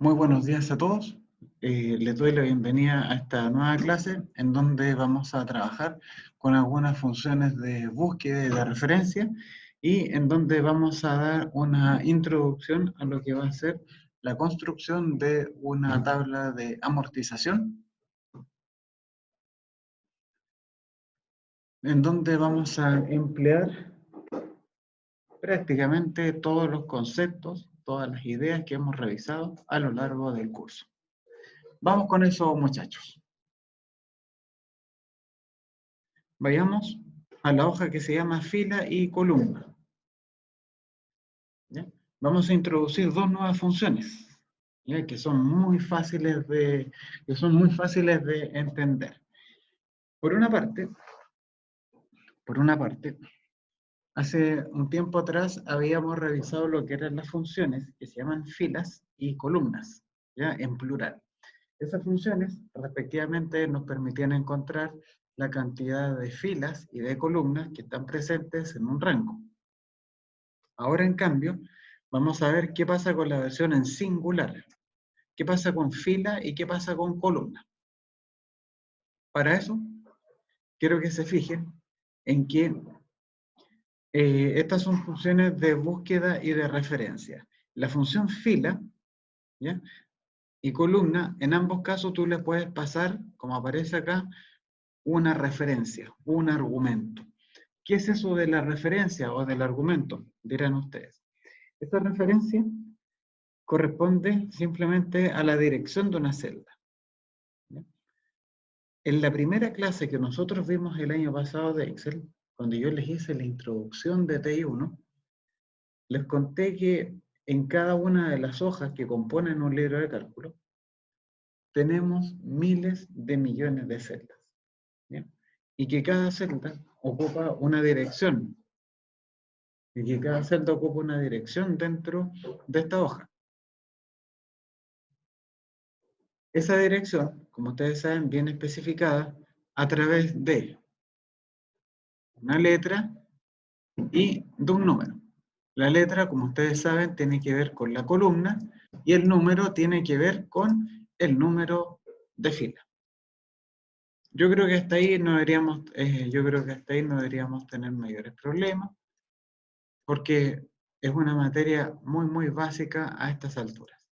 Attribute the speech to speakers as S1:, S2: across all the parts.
S1: Muy buenos días a todos. Les doy la bienvenida a esta nueva clase en donde vamos a trabajar con algunas funciones de búsqueda y de referencia y en donde vamos a dar una introducción a lo que va a ser la construcción de una tabla de amortización en donde vamos a emplear prácticamente todos los conceptos, todas las ideas que hemos revisado a lo largo del curso. Vamos con eso, muchachos. Vayamos a la hoja que se llama fila y columna. ¿Ya? Vamos a introducir dos nuevas funciones, ¿ya? Que son muy fáciles de entender. Por una parte, hace un tiempo atrás habíamos revisado lo que eran las funciones que se llaman filas y columnas, ¿ya? En plural. Esas funciones, respectivamente, nos permitían encontrar la cantidad de filas y de columnas que están presentes en un rango. Ahora, en cambio, vamos a ver qué pasa con la versión en singular. ¿Qué pasa con fila y qué pasa con columna? Para eso, quiero que se fijen en que estas son funciones de búsqueda y de referencia. La función fila, ¿ya? Y columna, en ambos casos tú le puedes pasar, como aparece acá, una referencia, un argumento. ¿Qué es eso de la referencia o del argumento? Dirán ustedes. Esta referencia corresponde simplemente a la dirección de una celda. ¿Ya? En la primera clase que nosotros vimos el año pasado de Excel, cuando yo les hice la introducción de TI1, les conté que en cada una de las hojas que componen un libro de cálculo, tenemos miles de millones de celdas. ¿Ya? Y que cada celda ocupa una dirección. Y que cada celda ocupa una dirección dentro de esta hoja. Esa dirección, como ustedes saben, viene especificada a través de una letra y de un número. La letra, como ustedes saben, tiene que ver con la columna y el número tiene que ver con el número de fila. Yo creo que hasta ahí no deberíamos, tener mayores problemas, porque es una materia muy básica a estas alturas.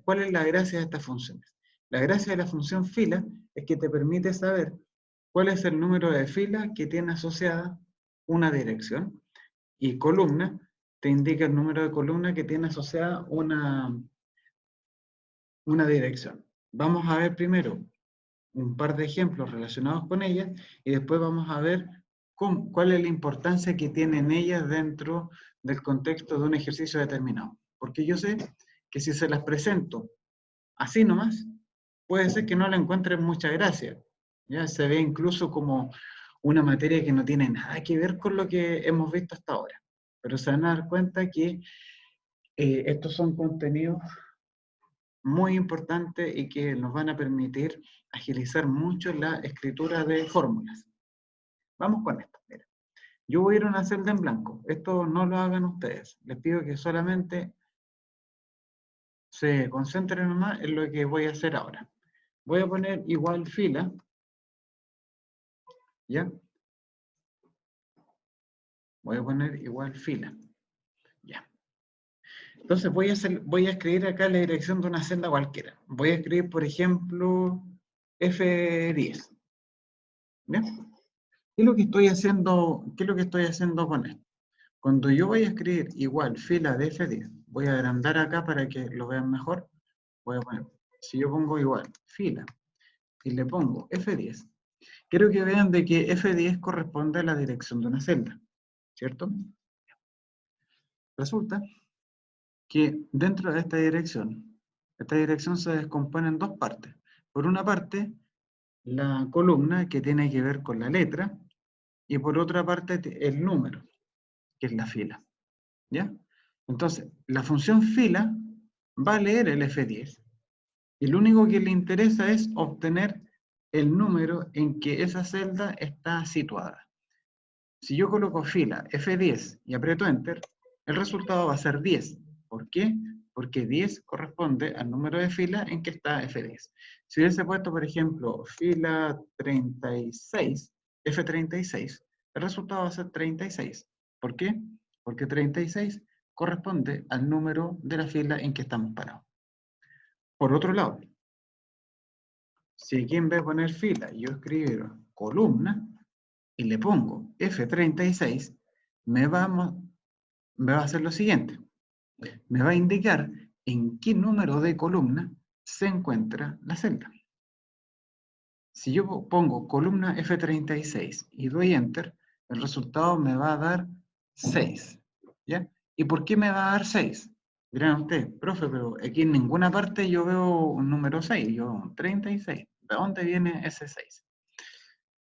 S1: ¿Cuál es la gracia de estas funciones? La gracia de la función fila es que te permite saber cuál es el número de fila que tiene asociada una dirección, y columna te indica el número de columna que tiene asociada una dirección. Vamos a ver primero un par de ejemplos relacionados con ellas y después vamos a ver cuál es la importancia que tienen ellas dentro del contexto de un ejercicio determinado. Porque yo sé que si se las presento así nomás, puede ser que no le encuentren mucha gracia. Ya se ve incluso como una materia que no tiene nada que ver con lo que hemos visto hasta ahora. Pero se van a dar cuenta que estos son contenidos muy importantes y que nos van a permitir agilizar mucho la escritura de fórmulas. Vamos con esto. Mira. Yo voy a ir a una celda en blanco. Esto no lo hagan ustedes. Les pido que solamente se concentren nomás en lo que voy a hacer ahora. Voy a poner igual fila. ¿Ya? Voy a poner igual fila. Ya. Entonces voy a escribir acá la dirección de una celda cualquiera. Voy a escribir, por ejemplo, F10. ¿Ya? ¿Qué es lo que estoy haciendo con esto? Cuando yo voy a escribir igual fila de F10, voy a agrandar acá para que lo vean mejor. Voy a poner, si yo pongo igual fila y le pongo F10, quiero que vean de que F10 corresponde a la dirección de una celda, ¿cierto? Resulta que dentro de esta dirección se descompone en dos partes. Por una parte, la columna que tiene que ver con la letra, y por otra parte el número, que es la fila. ¿Ya? Entonces, la función fila va a leer el F10 y lo único que le interesa es obtener el número en que esa celda está situada. Si yo coloco fila F10 y aprieto Enter, el resultado va a ser 10. ¿Por qué? porque 10 corresponde al número de fila en que está F10. Si hubiese puesto, por ejemplo, fila 36, F36, el resultado va a ser 36. ¿Por qué? Porque 36 corresponde al número de la fila en que estamos parados. Por otro lado, si aquí en vez de poner fila, yo escribo columna y le pongo F36, me va a hacer lo siguiente. Me va a indicar en qué número de columna se encuentra la celda. Si yo pongo columna F36 y doy Enter, el resultado me va a dar 6. ¿Ya? ¿Y por qué me va a dar 6? Dirán ustedes, profe, pero aquí en ninguna parte yo veo un número 6, yo veo un 36. ¿De dónde viene ese 6?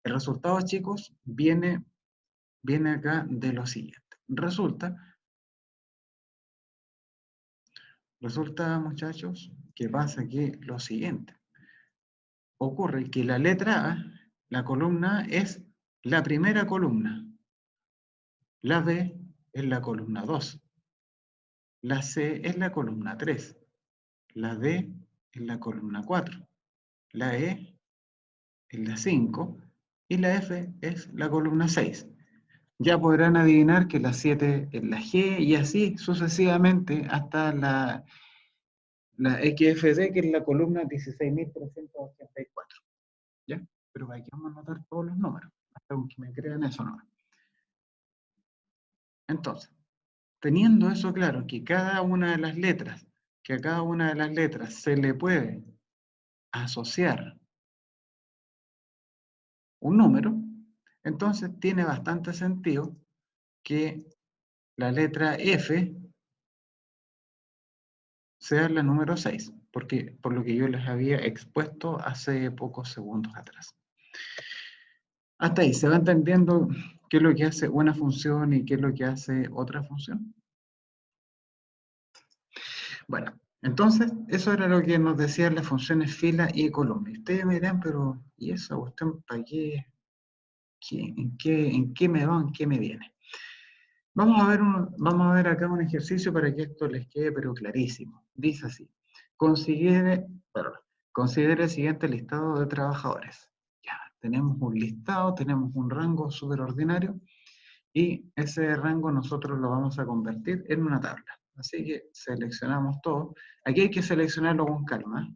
S1: El resultado, chicos, viene acá de lo siguiente. Resulta, muchachos, que pasa que lo siguiente. Ocurre que la letra A, la columna A, es la primera columna. La B es la columna 2. La C es la columna 3. La D es la columna 4. La E es la 5. Y la F es la columna 6. Ya podrán adivinar que la 7 es la G y así sucesivamente hasta la XFD, que es la columna 16.384. ¿Ya? Pero aquí vamos a anotar todos los números, hasta que me crean eso no. Entonces, teniendo eso claro, que cada una de las letras, que a cada una de las letras se le puede asociar un número, entonces tiene bastante sentido que la letra F sea la número 6, porque por lo que yo les había expuesto hace pocos segundos atrás. Hasta ahí, ¿se va entendiendo qué es lo que hace una función y qué es lo que hace otra función? Bueno, entonces, eso era lo que nos decían las funciones fila y columna. Y ustedes me dirán, pero ¿y esa cuestión para qué? ¿En qué me va? ¿En qué me viene? Vamos a ver acá un ejercicio para que esto les quede pero clarísimo. Dice así, considere el siguiente listado de trabajadores. Ya, tenemos un listado, tenemos un rango superordinario y ese rango nosotros lo vamos a convertir en una tabla. Así que seleccionamos todo. Aquí hay que seleccionarlo con calma.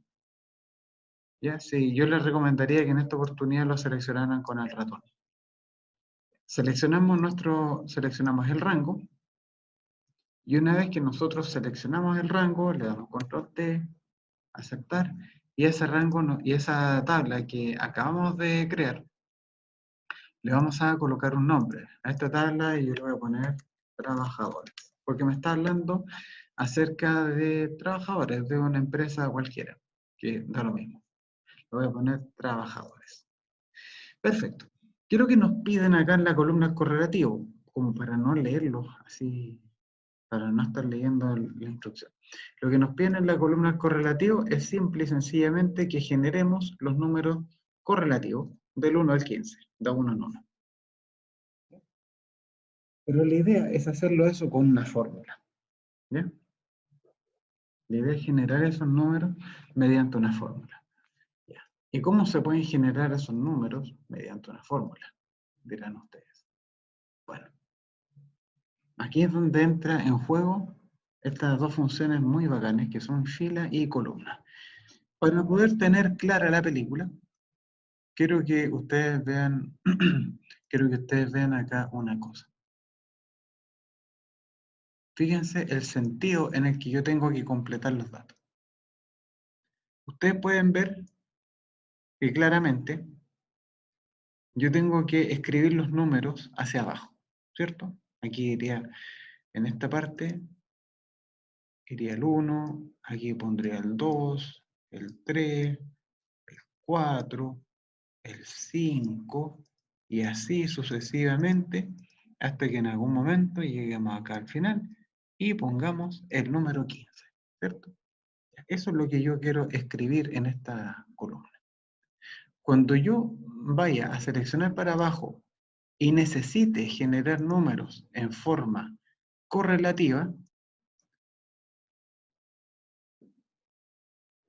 S1: ¿Ya? Sí, yo les recomendaría que en esta oportunidad lo seleccionaran con el ratón. Seleccionamos el rango. Y una vez que nosotros seleccionamos el rango, le damos control T, aceptar, y ese rango y esa tabla que acabamos de crear, le vamos a colocar un nombre a esta tabla y yo le voy a poner trabajadores, porque me está hablando acerca de trabajadores de una empresa cualquiera, que da lo mismo. Le voy a poner trabajadores. Perfecto. Quiero que nos piden acá en la columna correlativo, como para no leerlo así, para no estar leyendo la instrucción. Lo que nos piden en la columna correlativo es simple y sencillamente que generemos los números correlativos del 1 al 15, de 1 en 1. Pero la idea es hacerlo eso con una fórmula. ¿Ya? La idea es generar esos números mediante una fórmula. ¿Ya? ¿Y cómo se pueden generar esos números mediante una fórmula? Dirán ustedes. Bueno, aquí es donde entra en juego estas dos funciones muy bacanes que son fila y columna. Para poder tener clara la película, quiero que ustedes vean, quiero que ustedes vean acá una cosa. Fíjense el sentido en el que yo tengo que completar los datos. Ustedes pueden ver que claramente yo tengo que escribir los números hacia abajo, ¿cierto? Aquí iría, en esta parte, iría el 1, aquí pondría el 2, el 3, el 4, el 5, y así sucesivamente, hasta que en algún momento lleguemos acá al final y pongamos el número 15, ¿cierto? Eso es lo que yo quiero escribir en esta columna. Cuando yo vaya a seleccionar para abajo y necesite generar números en forma correlativa,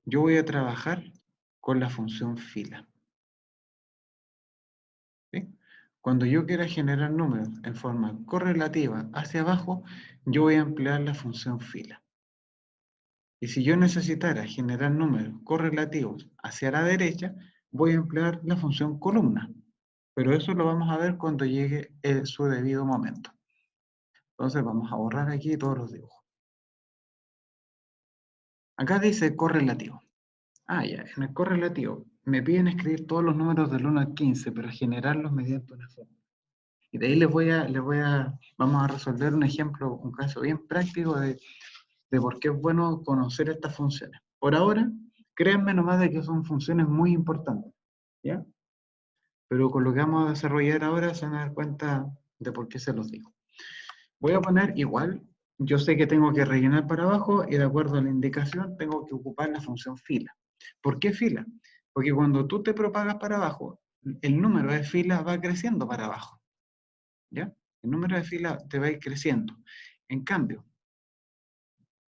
S1: yo voy a trabajar con la función fila. ¿Sí? Cuando yo quiera generar números en forma correlativa hacia abajo, yo voy a emplear la función fila. Y si yo necesitara generar números correlativos hacia la derecha, voy a emplear la función columna. Pero eso lo vamos a ver cuando llegue su debido momento. Entonces vamos a borrar aquí todos los dibujos. Acá dice correlativo. Ah, ya, en el correlativo me piden escribir todos los números del 1 al 15, pero generarlos mediante una fórmula. Y de ahí vamos a resolver un ejemplo, un caso bien práctico de por qué es bueno conocer estas funciones. Por ahora, créanme nomás de que son funciones muy importantes, ¿ya? Pero con lo que vamos a desarrollar ahora se van a dar cuenta de por qué se los digo. Voy a poner igual, yo sé que tengo que rellenar para abajo y de acuerdo a la indicación tengo que ocupar la función fila. ¿Por qué fila? Porque cuando tú te propagas para abajo, el número de filas va creciendo para abajo, ¿ya? El número de filas te va a ir creciendo. En cambio,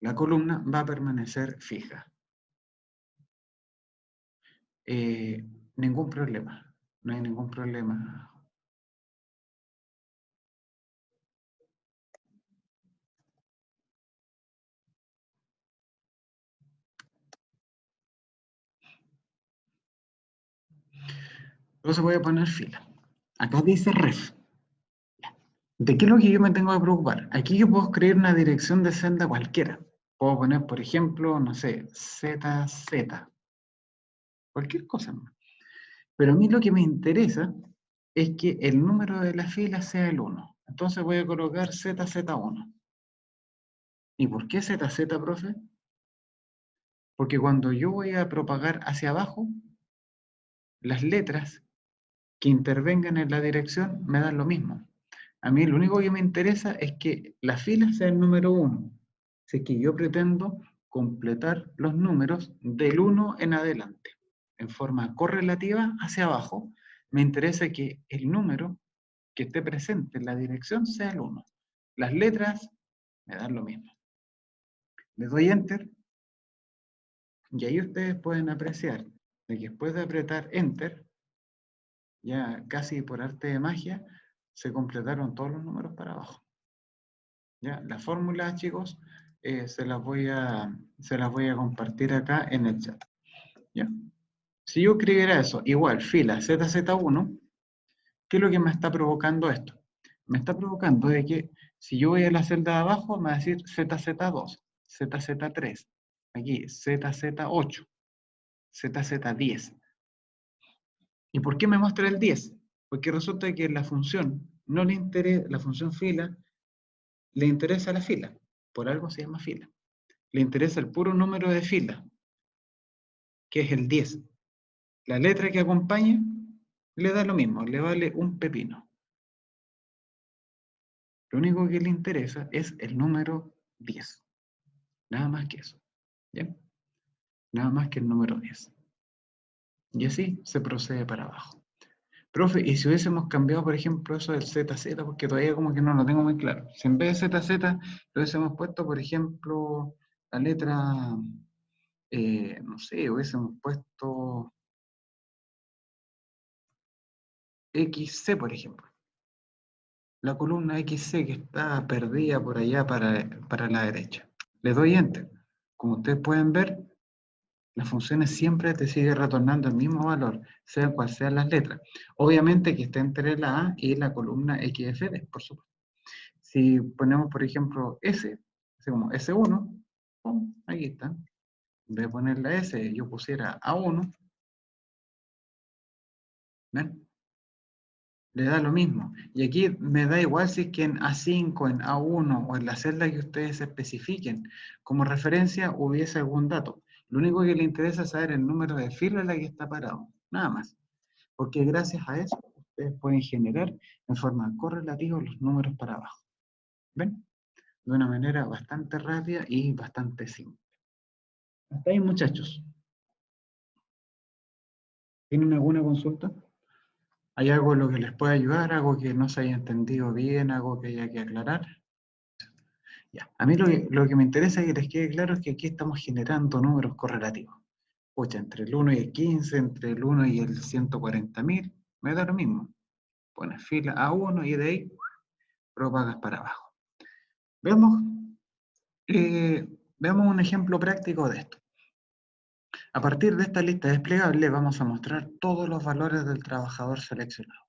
S1: la columna va a permanecer fija. Ningún problema, no hay ningún problema. Entonces voy a poner fila. Acá dice ref. ¿De qué es lo que yo me tengo que preocupar? Aquí yo puedo escribir una dirección de senda cualquiera. Puedo poner, por ejemplo, no sé, ZZ. Cualquier cosa más. Pero a mí lo que me interesa es que el número de la fila sea el 1. Entonces voy a colocar ZZ1. ¿Y por qué ZZ, profe? Porque cuando yo voy a propagar hacia abajo, las letras que intervengan en la dirección me dan lo mismo. A mí lo único que me interesa es que la fila sea el número 1. Así que yo pretendo completar los números del 1 en adelante. En forma correlativa hacia abajo, me interesa que el número que esté presente en la dirección sea el 1. Las letras me dan lo mismo. Le doy Enter y ahí ustedes pueden apreciar de que después de apretar Enter, ya casi por arte de magia, se completaron todos los números para abajo. ¿Ya? Las fórmulas, chicos, se las voy a compartir acá en el chat. ¿Ya? Si yo escribiera eso, igual, fila ZZ1, ¿qué es lo que me está provocando esto? Me está provocando de que si yo voy a la celda de abajo, me va a decir ZZ2, ZZ3, aquí ZZ8, ZZ10. ¿Y por qué me muestra el 10? Porque resulta que la función no le interesa, la función fila le interesa la fila, por algo se llama fila. Le interesa el puro número de fila, que es el 10. La letra que acompaña le da lo mismo, le vale un pepino. Lo único que le interesa es el número 10. Nada más que eso. ¿Ya? Nada más que el número 10. Y así se procede para abajo. Profe, ¿y si hubiésemos cambiado, por ejemplo, eso del ZZ? Porque todavía como que no lo tengo muy claro. Si en vez de ZZ lo hubiésemos puesto, por ejemplo, la letra, no sé, hubiésemos puesto XC, por ejemplo. La columna XC que está perdida por allá para la derecha. Le doy Enter. Como ustedes pueden ver, las funciones siempre te sigue retornando el mismo valor, sea cual sean las letras. Obviamente que esté entre la A y la columna XFD, por supuesto. Si ponemos, por ejemplo, S, así como S1, ¡pum! Aquí está. En vez de poner la S, yo pusiera A1, ¿ven? Le da lo mismo. Y aquí me da igual si es que en A5, en A1 o en la celda que ustedes especifiquen. Como referencia hubiese algún dato. Lo único que le interesa es saber el número de fila en la que está parado. Nada más. Porque gracias a eso ustedes pueden generar en forma correlativa los números para abajo. ¿Ven? De una manera bastante rápida y bastante simple. Hasta ahí, muchachos. ¿Tienen alguna consulta? ¿Hay algo en lo que les pueda ayudar? ¿Algo que no se haya entendido bien? ¿Algo que haya que aclarar? Ya. A mí lo que me interesa que les quede claro es que aquí estamos generando números correlativos. pucha, entre el 1 y el 15, entre el 1 y el 140.000, me da lo mismo. Pones fila A1 y de ahí propagas para abajo. Veamos un ejemplo práctico de esto. A partir de esta lista desplegable vamos a mostrar todos los valores del trabajador seleccionado.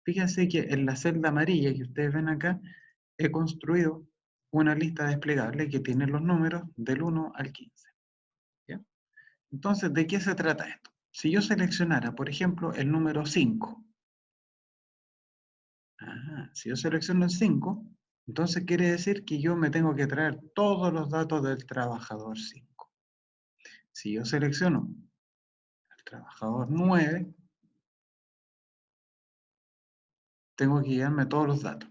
S1: Fíjense que en la celda amarilla que ustedes ven acá, he construido una lista desplegable que tiene los números del 1 al 15. ¿Ya? Entonces, ¿de qué se trata esto? Si yo seleccionara, por ejemplo, el número 5, si yo selecciono el 5, entonces quiere decir que yo me tengo que traer todos los datos del trabajador 5. Si yo selecciono el trabajador 9, tengo que llevarme todos los datos.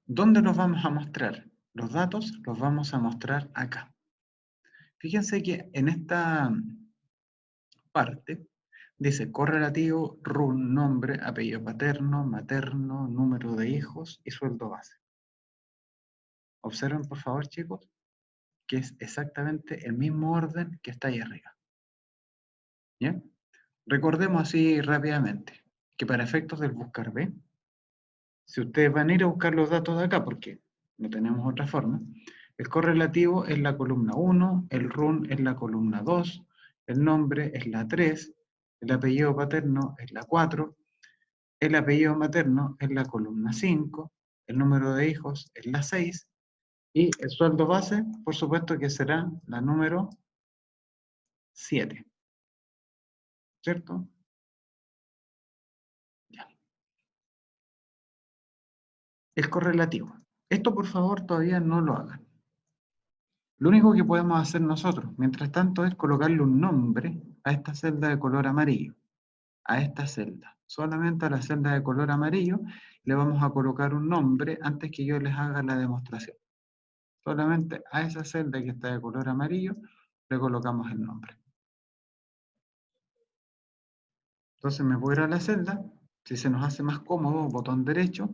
S1: ¿Dónde los vamos a mostrar? Los datos los vamos a mostrar acá. Fíjense que en esta parte dice correlativo, RUN, nombre, apellido paterno, materno, número de hijos y sueldo base. Observen por favor, chicos, que es exactamente el mismo orden que está ahí arriba. ¿Ya? Recordemos así rápidamente que para efectos del buscar B, si ustedes van a ir a buscar los datos de acá, porque no tenemos otra forma, el correlativo es la columna 1, el RUN es la columna 2, el nombre es la 3, el apellido paterno es la 4, el apellido materno es la columna 5, el número de hijos es la 6, y el sueldo base, por supuesto que será la número 7. ¿Cierto? Ya. El correlativo. Esto, por favor, todavía no lo hagan. Lo único que podemos hacer nosotros, mientras tanto, es colocarle un nombre a esta celda de color amarillo. A esta celda. Solamente a la celda de color amarillo le vamos a colocar un nombre antes que yo les haga la demostración. Solamente a esa celda que está de color amarillo le colocamos el nombre. Entonces me voy a ir a la celda, si se nos hace más cómodo, botón derecho,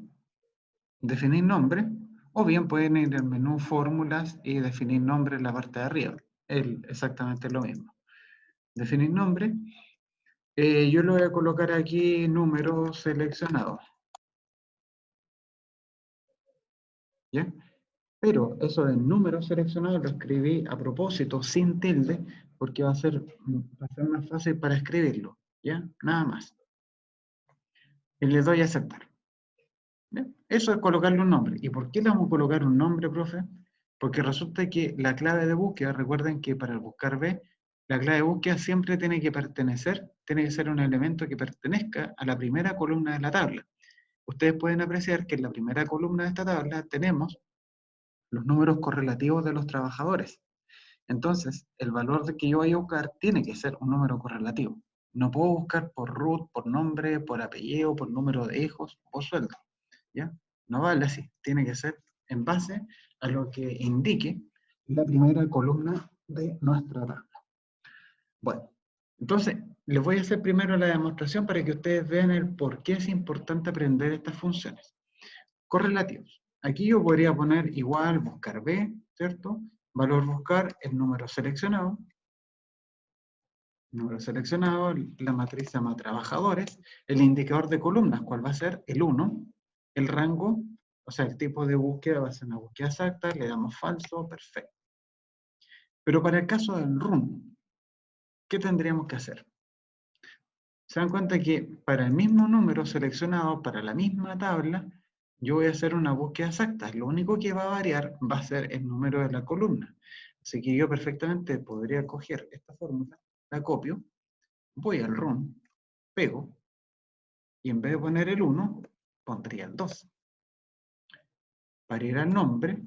S1: definir nombre, o bien pueden ir al menú fórmulas y definir nombre en la parte de arriba. Es exactamente lo mismo. Definir nombre, yo le voy a colocar aquí número seleccionado. ¿Ya? Pero eso del número seleccionado lo escribí a propósito, sin tilde, porque va a ser más fácil para escribirlo. ¿Ya? Nada más. Y le doy a aceptar. ¿Ya? Eso es colocarle un nombre. ¿Y por qué le vamos a colocar un nombre, profe? Porque resulta que la clave de búsqueda, recuerden que para el buscar B, la clave de búsqueda siempre tiene que pertenecer, tiene que ser un elemento que pertenezca a la primera columna de la tabla. Ustedes pueden apreciar que en la primera columna de esta tabla tenemos los números correlativos de los trabajadores. Entonces, el valor que yo voy a buscar tiene que ser un número correlativo. No puedo buscar por root, por nombre, por apellido, por número de hijos o sueldo. ¿Ya? No vale así. Tiene que ser en base a lo que indique la primera columna de nuestra tabla. Bueno, entonces les voy a hacer primero la demostración para que ustedes vean el por qué es importante aprender estas funciones. Correlativos. Aquí yo podría poner igual, buscar B, ¿cierto? Valor buscar, el número seleccionado. Número seleccionado, la matriz se llama trabajadores. El indicador de columnas, ¿cuál va a ser? El 1. El rango, o sea, el tipo de búsqueda va a ser una búsqueda exacta, le damos falso, perfecto. Pero para el caso del RUN, ¿qué tendríamos que hacer? Se dan cuenta que para el mismo número seleccionado, para la misma tabla, yo voy a hacer una búsqueda exacta. Lo único que va a variar va a ser el número de la columna. Así que yo perfectamente podría coger esta fórmula, la copio, voy al RUN, pego, y en vez de poner el 1, pondría el 2. Para ir al nombre,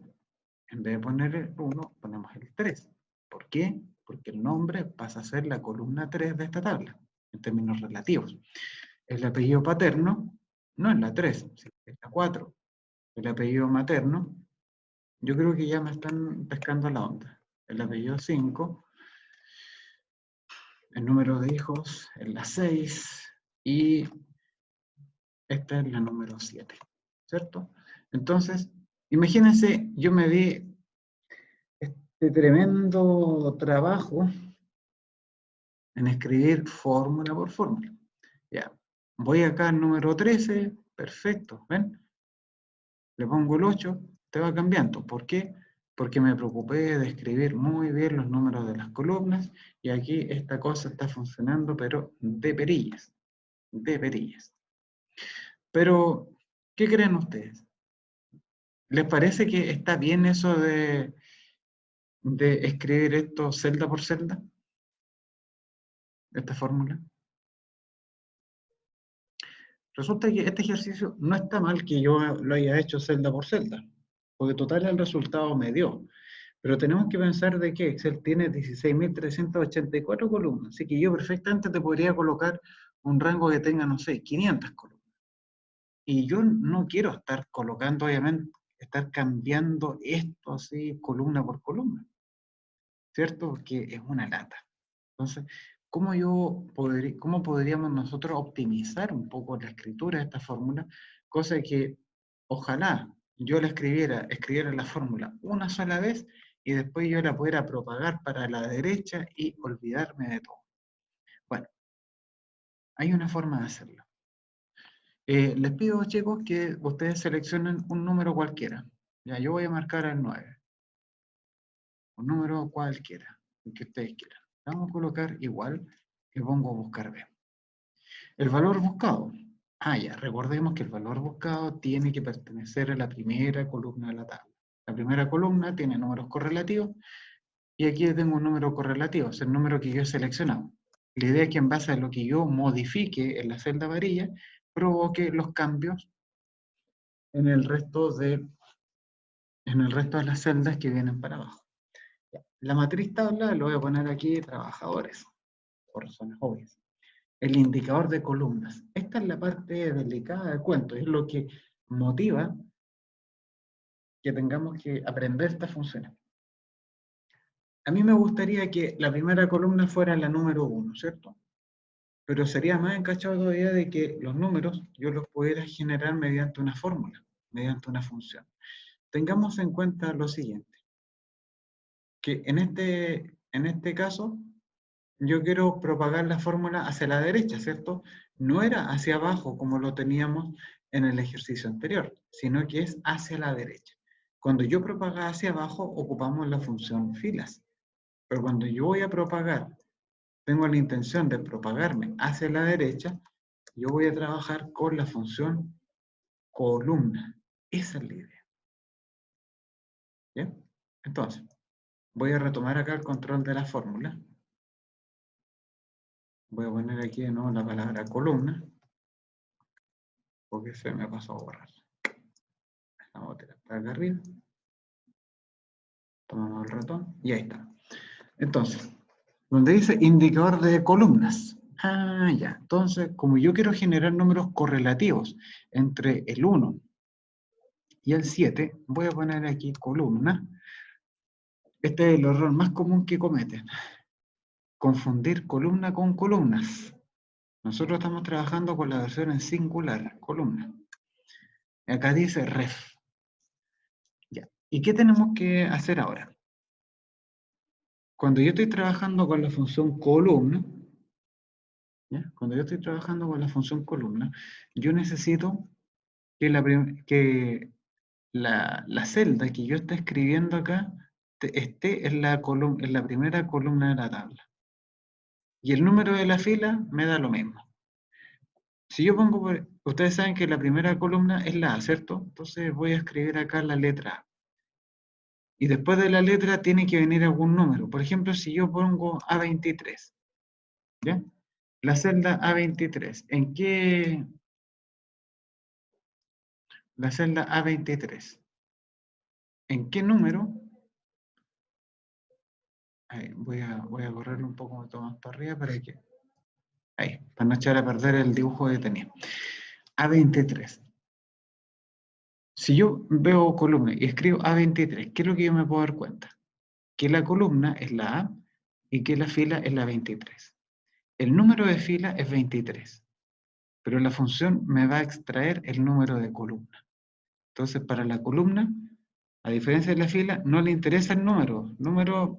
S1: en vez de poner el 1, ponemos el 3. ¿Por qué? Porque el nombre pasa a ser la columna 3 de esta tabla, en términos relativos. El apellido paterno no es la 3, es la 4. El apellido materno, yo creo que ya me están pescando la onda. El apellido 5, el número de hijos es la 6 y esta es la número 7, ¿cierto? Entonces, imagínense, yo me di este tremendo trabajo en escribir fórmula por fórmula. Ya, voy acá al número 13, perfecto, ¿ven? Le pongo el 8, te va cambiando. ¿Por qué? Porque me preocupé de escribir muy bien los números de las columnas y aquí esta cosa está funcionando, pero de perillas, de perillas. Pero, ¿qué creen ustedes? ¿Les parece que está bien eso de escribir esto celda por celda? Esta fórmula. Resulta que este ejercicio no está mal que yo lo haya hecho celda por celda, porque total el resultado me dio. Pero tenemos que pensar de que Excel tiene 16.384 columnas, así que yo perfectamente te podría colocar un rango que tenga, no sé, 500 columnas. Y yo no quiero estar colocando, obviamente, estar cambiando esto así columna por columna, ¿cierto? Porque es una lata. Entonces, ¿cómo podríamos nosotros optimizar un poco la escritura de esta fórmula? Cosa que ojalá yo escribiera la fórmula una sola vez y después yo la pudiera propagar para la derecha y olvidarme de todo. Bueno, hay una forma de hacerlo. Les pido, chicos, que ustedes seleccionen un número cualquiera. Ya, yo voy a marcar el 9. Un número cualquiera, el que ustedes quieran. Vamos a colocar igual que pongo buscar B. El valor buscado. Ya, recordemos que el valor buscado tiene que pertenecer a la primera columna de la tabla. La primera columna tiene números correlativos y aquí tengo un número correlativo, es el número que yo he seleccionado. La idea es que en base a lo que yo modifique en la celda amarilla, provoque los cambios en el resto de las celdas que vienen para abajo. La matriz tabla lo voy a poner aquí trabajadores, por razones obvias. El indicador de columnas. Esta es la parte delicada del cuento, es lo que motiva que tengamos que aprender estas funciones. A mí me gustaría que la primera columna fuera la número 1, ¿cierto? Pero sería más encachado todavía de que los números yo los pudiera generar mediante una fórmula, mediante una función. Tengamos en cuenta lo siguiente, que en este caso yo quiero propagar la fórmula hacia la derecha, ¿cierto? No era hacia abajo como lo teníamos en el ejercicio anterior, sino que es hacia la derecha. Cuando yo propaga hacia abajo, ocupamos la función filas. Pero cuando yo voy a propagar, tengo la intención de propagarme hacia la derecha, yo voy a trabajar con la función columna. Esa es la idea. ¿Bien? Entonces, voy a retomar acá el control de la fórmula. Voy a poner aquí de nuevo la palabra columna, porque se me pasó a borrar. Vamos a tirar para acá arriba. Tomamos el ratón y ahí está. Entonces, donde dice indicador de columnas. Ya. Entonces, como yo quiero generar números correlativos entre el 1 y el 7, voy a poner aquí columna. Este es el error más común que cometen. Confundir columna con columnas. Nosotros estamos trabajando con la versión en singular, columna. Acá dice ref. Ya. ¿Y qué tenemos que hacer ahora? Cuando yo estoy trabajando con la función columna, ¿ya? Cuando yo estoy trabajando con la función columna, yo necesito que la celda que yo esté escribiendo acá esté en la primera columna de la tabla. Y el número de la fila me da lo mismo. Si yo pongo, ustedes saben que la primera columna es la A, ¿cierto? Entonces voy a escribir acá la letra A. Y después de la letra tiene que venir algún número. Por ejemplo, si yo pongo A23, ¿ya? La celda A23, la celda A23, ¿en qué número? Ahí, voy a correrlo un poco más para arriba para no echar a perder el dibujo que tenía. A23. Si yo veo columna y escribo A23, ¿qué es lo que yo me puedo dar cuenta? Que la columna es la A y que la fila es la 23. El número de fila es 23, pero la función me va a extraer el número de columna. Entonces, para la columna, a diferencia de la fila, no le interesa el número. El número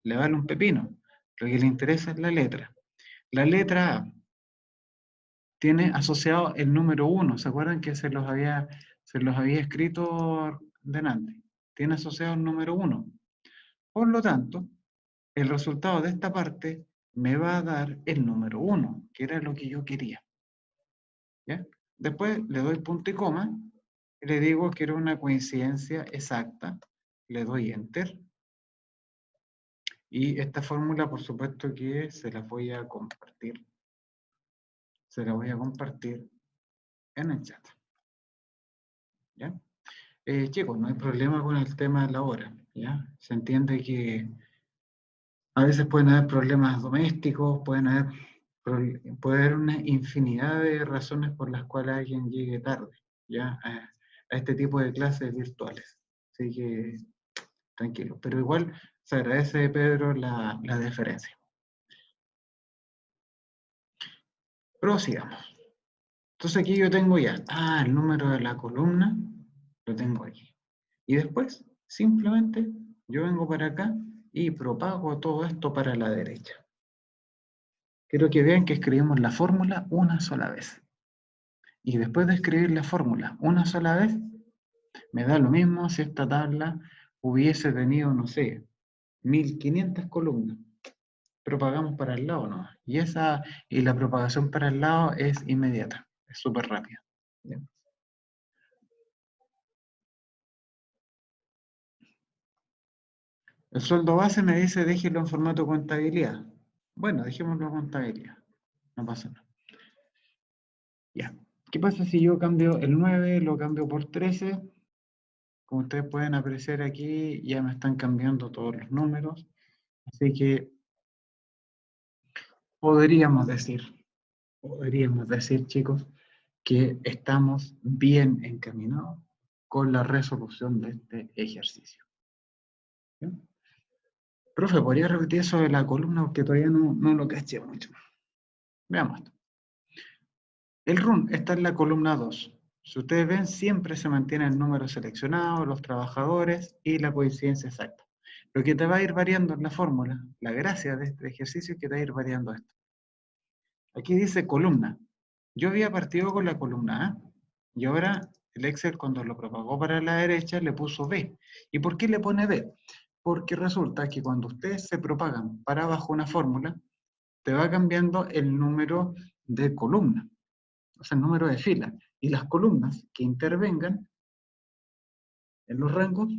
S1: le vale un pepino. Lo que le interesa es la letra. La letra A tiene asociado el número 1. ¿Se acuerdan que se los había escrito delante? Tiene asociado el número 1. Por lo tanto, el resultado de esta parte me va a dar el número 1, que era lo que yo quería. ¿Ya? Después le doy punto y coma, y le digo que era una coincidencia exacta, le doy enter, y esta fórmula por supuesto que se la voy a compartir. Se la voy a compartir en el chat. ¿Ya? Chicos, no hay problema con el tema de la hora, ¿ya? Se entiende que a veces pueden haber problemas domésticos, puede haber una infinidad de razones por las cuales alguien llegue tarde, ¿ya? A este tipo de clases virtuales. Así que, tranquilo. Pero igual se agradece, Pedro, la deferencia. Prosigamos. Entonces aquí yo tengo ya, el número de la columna, lo tengo aquí. Y después, simplemente, yo vengo para acá y propago todo esto para la derecha. Quiero que vean que escribimos la fórmula una sola vez. Y después de escribir la fórmula una sola vez, me da lo mismo si esta tabla hubiese tenido, no sé, 1500 columnas. Propagamos para el lado, ¿no? Y la propagación para el lado es inmediata, es súper rápida. ¿Bien? El sueldo base me dice déjelo en formato contabilidad. Bueno, dejémoslo en contabilidad. No pasa nada. Ya. ¿Qué pasa si yo cambio el 9, lo cambio por 13? Como ustedes pueden apreciar aquí, ya me están cambiando todos los números. Así que podríamos decir, chicos, que estamos bien encaminados con la resolución de este ejercicio. ¿Bien? Profe, ¿podría repetir eso de la columna? Porque todavía no lo caché mucho. Veamos esto. El run está en la columna 2. Si ustedes ven, siempre se mantiene el número seleccionado, los trabajadores y la coincidencia exacta. Lo que te va a ir variando en la fórmula, la gracia de este ejercicio es que te va a ir variando esto. Aquí dice columna. Yo había partido con la columna A y ahora el Excel cuando lo propagó para la derecha le puso B. ¿Y por qué le pone B? Porque resulta que cuando ustedes se propagan para abajo una fórmula, te va cambiando el número de columna, o sea, el número de fila. Y las columnas que intervengan en los rangos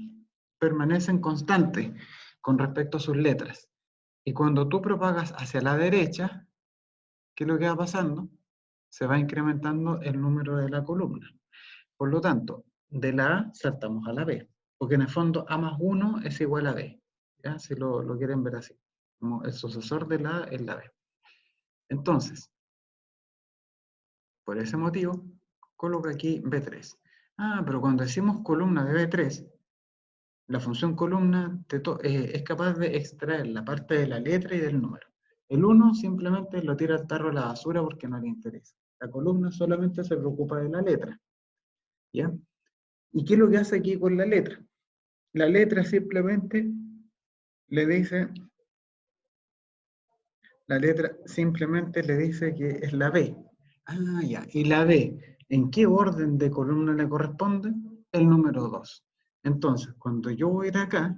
S1: permanecen constantes con respecto a sus letras. Y cuando tú propagas hacia la derecha, ¿qué es lo que va pasando? Se va incrementando el número de la columna. Por lo tanto, de la A saltamos a la B, porque en el fondo A más 1 es igual a B, ¿ya? Si lo quieren ver así, como el sucesor de la A es la B. Entonces, por ese motivo, coloco aquí B3. Pero cuando decimos columna de B3, la función columna es capaz de extraer la parte de la letra y del número. El 1 simplemente lo tira al tarro a la basura porque no le interesa. La columna solamente se preocupa de la letra, ¿ya? ¿Y qué es lo que hace aquí con la letra? La letra simplemente le dice, que es la B. Ya. ¿Y la B en qué orden de columna le corresponde? El número 2. Entonces, cuando yo voy a ir acá,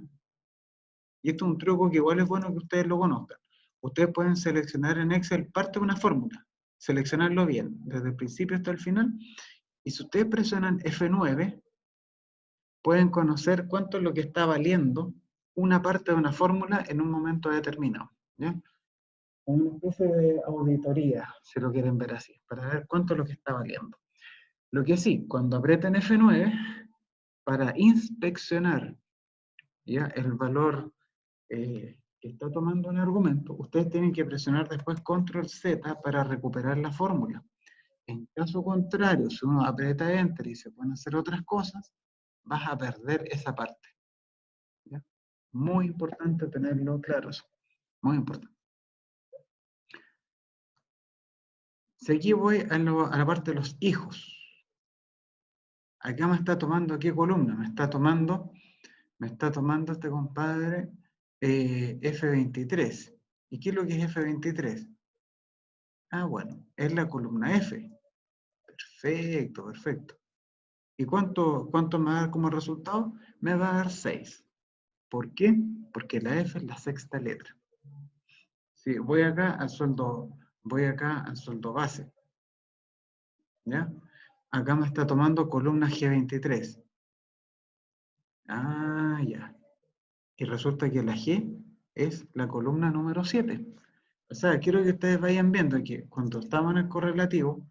S1: y esto es un truco que igual es bueno que ustedes lo conozcan, ustedes pueden seleccionar en Excel parte de una fórmula, seleccionarlo bien, desde el principio hasta el final, y si ustedes presionan F9, pueden conocer cuánto es lo que está valiendo una parte de una fórmula en un momento determinado. ¿Ya? Una especie de auditoría, si lo quieren ver así, para ver cuánto es lo que está valiendo. Lo que sí, cuando aprieten F9, para inspeccionar, ¿ya?, el valor que está tomando un argumento, ustedes tienen que presionar después Control Z para recuperar la fórmula. En caso contrario, si uno aprieta Enter y se pueden hacer otras cosas, vas a perder esa parte. ¿Ya? Muy importante tenerlo claro eso. Muy importante. Si aquí voy a la parte de los hijos. Acá me está tomando, ¿qué columna? Me está tomando este compadre F23. ¿Y qué es lo que es F23? Ah, bueno, es la columna F. Perfecto, perfecto. ¿Y cuánto me va a dar como resultado? Me va a dar 6. ¿Por qué? Porque la F es la sexta letra. Si voy acá al sueldo base, ¿ya? Acá me está tomando columna G23. Ah, ya. Y resulta que la G es la columna número 7. O sea, quiero que ustedes vayan viendo que cuando estamos en el correlativo,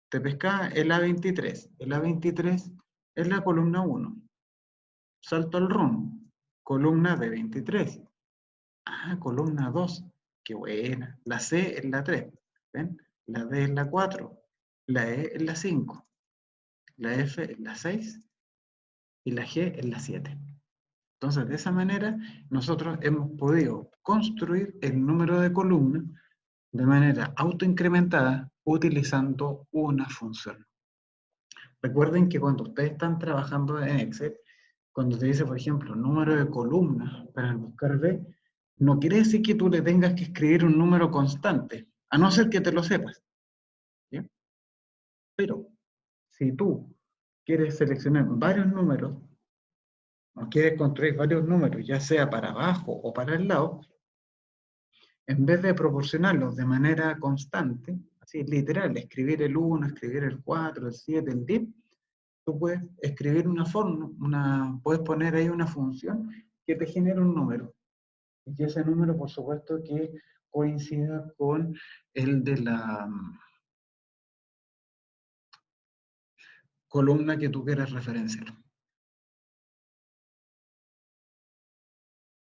S1: te pesca el A23. El A23 es la columna 1. Salto al RUN, columna B23. Ah, columna 2. Qué buena. La C es la 3. ¿Ven? La D es la 4. La E es la 5. La F es la 6. Y la G es la 7. Entonces, de esa manera, nosotros hemos podido construir el número de columnas de manera autoincrementada utilizando una función. Recuerden que cuando ustedes están trabajando en Excel, cuando te dice, por ejemplo, número de columnas para buscar B, no quiere decir que tú le tengas que escribir un número constante, a no ser que te lo sepas. ¿Sí? Pero si tú quieres seleccionar varios números, o quieres construir varios números, ya sea para abajo o para el lado, en vez de proporcionarlos de manera constante, así literal, escribir el 1, escribir el 4, el 7, el 10, tú puedes escribir una forma, puedes poner ahí una función que te genere un número. Y ese número, por supuesto, que coincida con el de la columna que tú quieras referenciar.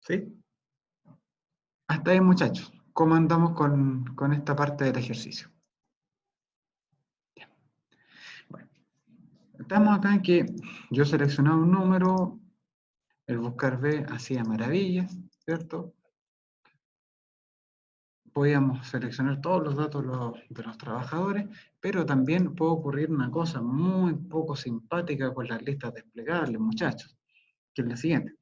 S1: ¿Sí? Hasta ahí, muchachos. ¿Cómo andamos con esta parte del ejercicio? Bueno, estamos acá en que yo seleccionaba un número, el buscar B hacía maravillas, ¿cierto? Podíamos seleccionar todos los datos de los trabajadores, pero también puede ocurrir una cosa muy poco simpática con las listas desplegables, muchachos, que es la siguiente.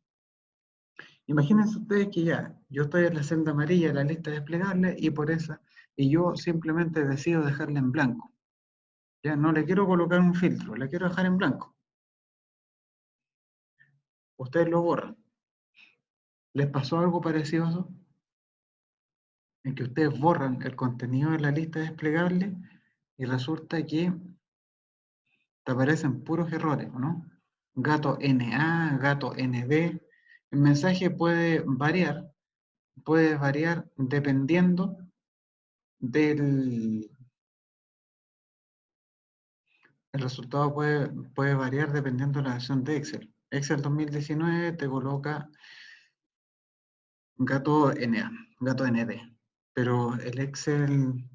S1: Imagínense ustedes que ya, yo estoy en la celda amarilla de la lista desplegable y yo simplemente decido dejarla en blanco. Ya no le quiero colocar un filtro, la quiero dejar en blanco. Ustedes lo borran. ¿Les pasó algo parecido a eso? En que ustedes borran el contenido de la lista desplegable y resulta que te aparecen puros errores, ¿no? Gato NA, gato ND. El mensaje puede variar dependiendo del... El resultado puede variar dependiendo de la versión de Excel. Excel 2019 te coloca gato NA, gato ND. Pero el Excel,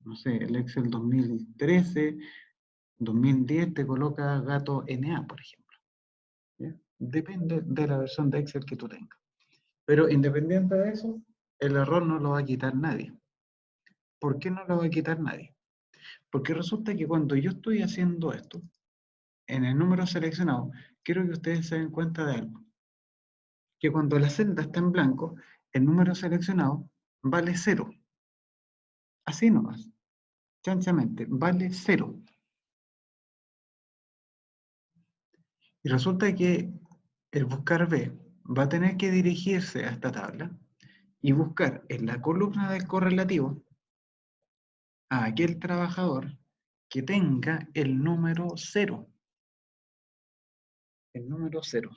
S1: no sé, el Excel 2013, 2010 te coloca gato NA, por ejemplo. ¿Ya? Depende de la versión de Excel que tú tengas. Pero independiente de eso, el error no lo va a quitar nadie. ¿Por qué no lo va a quitar nadie? Porque resulta que cuando yo estoy haciendo esto, en el número seleccionado, quiero que ustedes se den cuenta de algo. Que cuando la celda está en blanco, el número seleccionado vale 0. Así nomás, chanchamente, vale 0. Y resulta que el buscar B va a tener que dirigirse a esta tabla y buscar en la columna del correlativo a aquel trabajador que tenga el número 0. El número 0.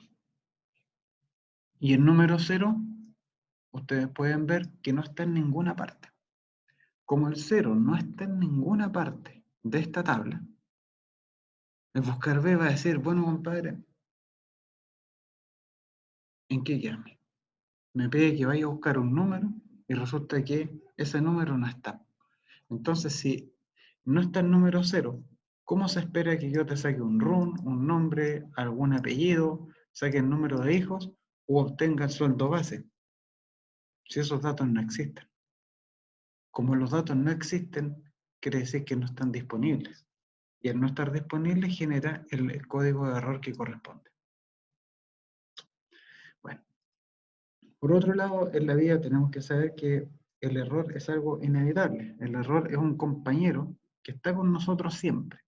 S1: Y el número 0, ustedes pueden ver que no está en ninguna parte. Como el 0 no está en ninguna parte de esta tabla, el buscar B va a decir, bueno, compadre, ¿en qué quedarme? Me pide que vaya a buscar un número y resulta que ese número no está. Entonces, si no está el número 0, ¿cómo se espera que yo te saque un RUN, un nombre, algún apellido, saque el número de hijos o obtenga el sueldo base? Si esos datos no existen. Como los datos no existen, quiere decir que no están disponibles. Y al no estar disponibles genera el código de error que corresponde. Bueno, por otro lado, en la vida tenemos que saber que el error es algo inevitable. El error es un compañero que está con nosotros siempre.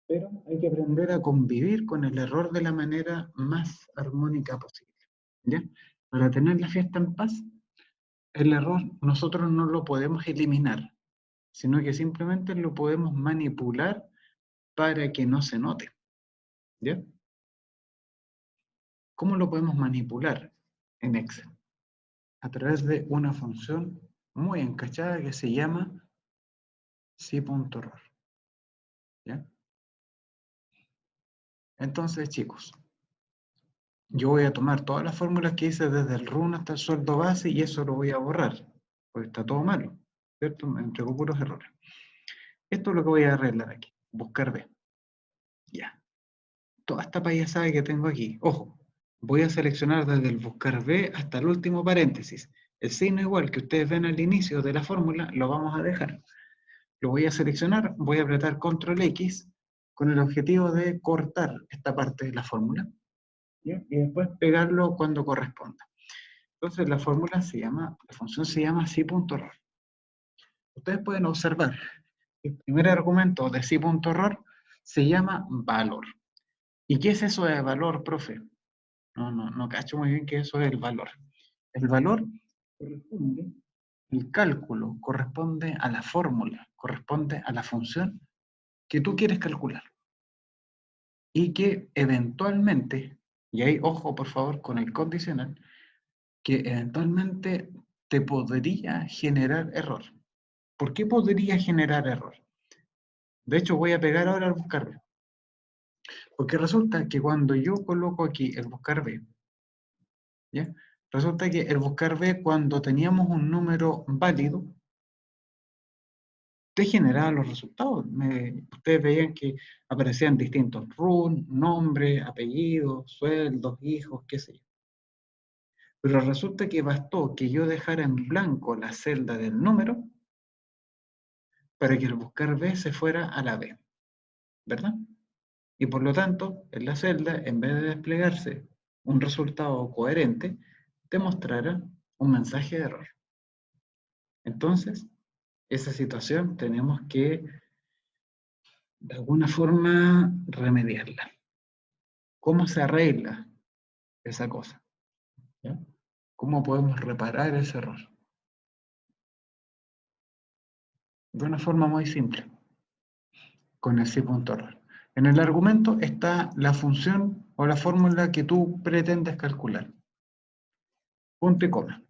S1: Pero hay que aprender a convivir con el error de la manera más armónica posible. ¿Ya? Para tener la fiesta en paz, el error nosotros no lo podemos eliminar, sino que simplemente lo podemos manipular para que no se note. ¿Ya? ¿Cómo lo podemos manipular en Excel? A través de una función muy encachada que se llama si.error. ¿Ya? Entonces, chicos, yo voy a tomar todas las fórmulas que hice desde el run hasta el sueldo base y eso lo voy a borrar, porque está todo malo, ¿cierto? Me entregó puros errores. Esto es lo que voy a arreglar aquí, buscar B. Ya. Toda esta payasada que tengo aquí, ojo, voy a seleccionar desde el buscar B hasta el último paréntesis. El signo igual que ustedes ven al inicio de la fórmula, lo vamos a dejar. Lo voy a seleccionar, voy a apretar Control X con el objetivo de cortar esta parte de la fórmula, ¿ya? Y después pegarlo cuando corresponda. Entonces la función se llama si.error. Ustedes pueden observar que el primer argumento de si.error se llama valor. ¿Y qué es eso de valor, profe? No cacho muy bien qué eso es el valor. El valor corresponde, el cálculo corresponde a la fórmula, corresponde a la función que tú quieres calcular. Y que eventualmente, y ahí ojo por favor con el condicional, que eventualmente te podría generar error. ¿Por qué podría generar error? De hecho, voy a pegar ahora al buscar B. Porque resulta que cuando yo coloco aquí el buscar B, ¿ya? Resulta que el buscar B, cuando teníamos un número válido, te generaba los resultados. Ustedes veían que aparecían distintos run, nombre, apellidos, sueldos, hijos, qué sé yo. Pero resulta que bastó que yo dejara en blanco la celda del número para que el buscar B se fuera a la B, ¿verdad? Y por lo tanto, en la celda, en vez de desplegarse un resultado coherente, te mostrará un mensaje de error. Entonces, esa situación tenemos que, de alguna forma, remediarla. ¿Cómo se arregla esa cosa? ¿Ya? ¿Cómo podemos reparar ese error? De una forma muy simple, con el si.error. En el argumento está la función o la fórmula que tú pretendes calcular. Punto y coma.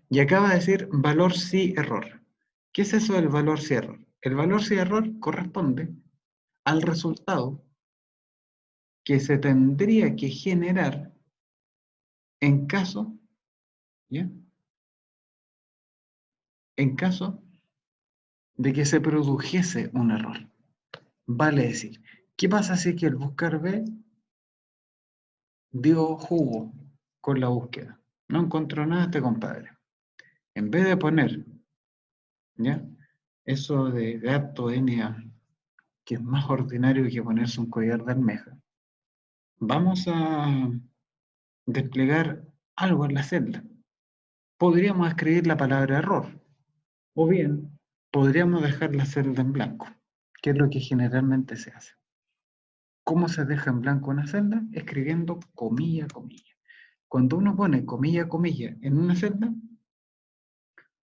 S1: Y acaba de decir valor sí error. ¿Qué es eso del valor sí error? El valor sí error corresponde al resultado que se tendría que generar en caso, ¿ya? En caso de que se produjese un error. Vale decir, ¿qué pasa si es que el buscar B dio jugo con la búsqueda? No encontró nada este compadre. En vez de poner, ¿ya? Eso de gato NA, que es más ordinario que ponerse un collar de almeja, vamos a desplegar algo en la celda. Podríamos escribir la palabra error, o bien podríamos dejar la celda en blanco, que es lo que generalmente se hace. ¿Cómo se deja en blanco una celda? Escribiendo comilla, comilla. Cuando uno pone comilla, comilla en una celda,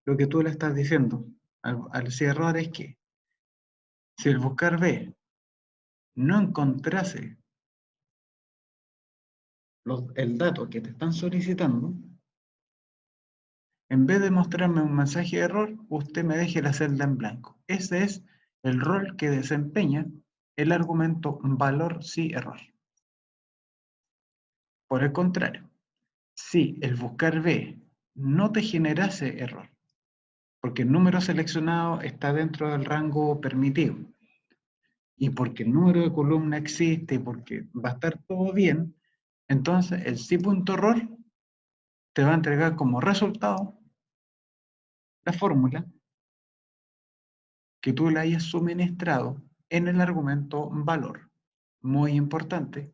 S1: lo que tú le estás diciendo al error es que si el buscar B no encontrase el dato que te están solicitando, en vez de mostrarme un mensaje de error, usted me deje la celda en blanco. Ese es el rol que desempeña el argumento valor sí error. Por el contrario, si el buscar B no te generase error, porque el número seleccionado está dentro del rango permitido, y porque el número de columna existe, y porque va a estar todo bien, entonces el sí.error te va a entregar como resultado la fórmula que tú le hayas suministrado en el argumento valor. Muy importante